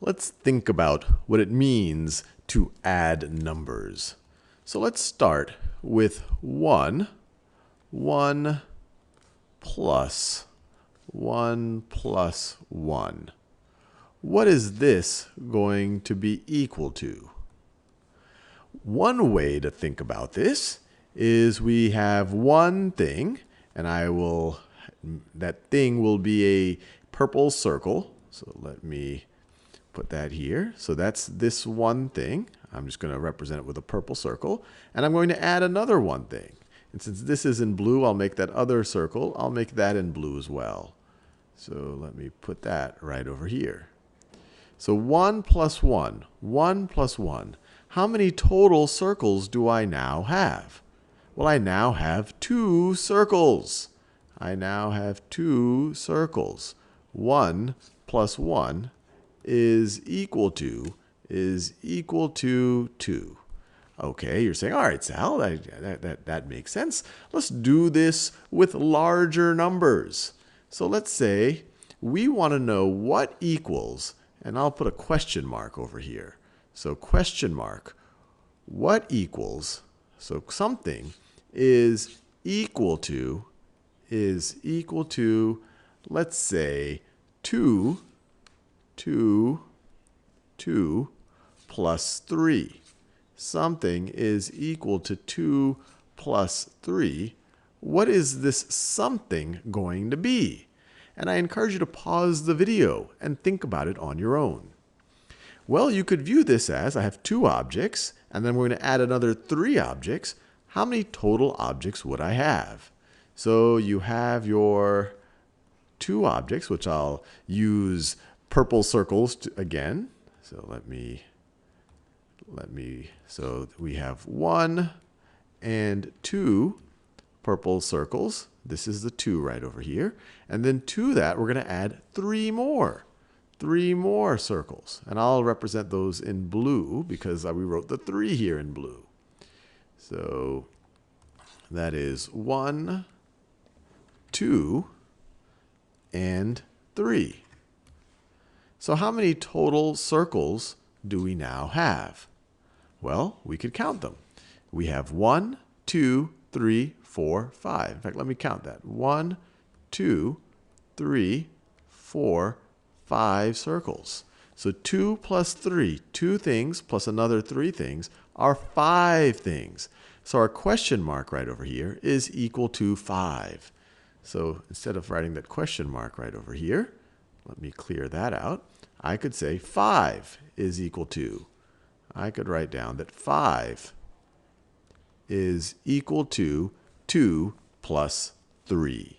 let's think about what it means to add numbers. So let's start with 1 plus 1 plus 1. What is this going to be equal to? One way to think about this is we have one thing, and that thing will be a purple circle. So let me put that here. So that's this one thing. I'm just going to represent it with a purple circle. And I'm going to add another one thing. And since this is in blue, I'll make that other circle. I'll make that in blue as well. So let me put that right over here. So 1 plus 1. 1 plus 1. How many total circles do I now have? Well, I now have 2 circles. I now have 2 circles. 1 plus 1 is equal to 2. Okay, you're saying, all right, Sal, that makes sense. Let's do this with larger numbers. So let's say we want to know what equals, and I'll put a question mark over here. So question mark, what equals, so something is equal to, let's say, 2 plus 3. Something is equal to 2 plus 3. What is this something going to be? And I encourage you to pause the video and think about it on your own. Well, you could view this as I have 2 objects, and then we're going to add another 3 objects. How many total objects would I have? So you have your 2 objects, which I'll use purple circles again. So so we have 1 and 2 purple circles. This is the 2 right over here. And then to that, we're going to add 3 more. 3 more circles. And I'll represent those in blue because we wrote the 3 here in blue. So that is 1, 2, and 3. So how many total circles do we now have? Well, we could count them. We have 1, 2, 3, 4, 5. In fact, let me count that. 1, 2, 3, 4, 5 circles. So 2 plus 3, 2 things plus another 3 things are 5 things. So our question mark right over here is equal to 5. So instead of writing that question mark right over here, let me clear that out. I could say 5 is equal to. I could write down that 5 is equal to 2 plus 3.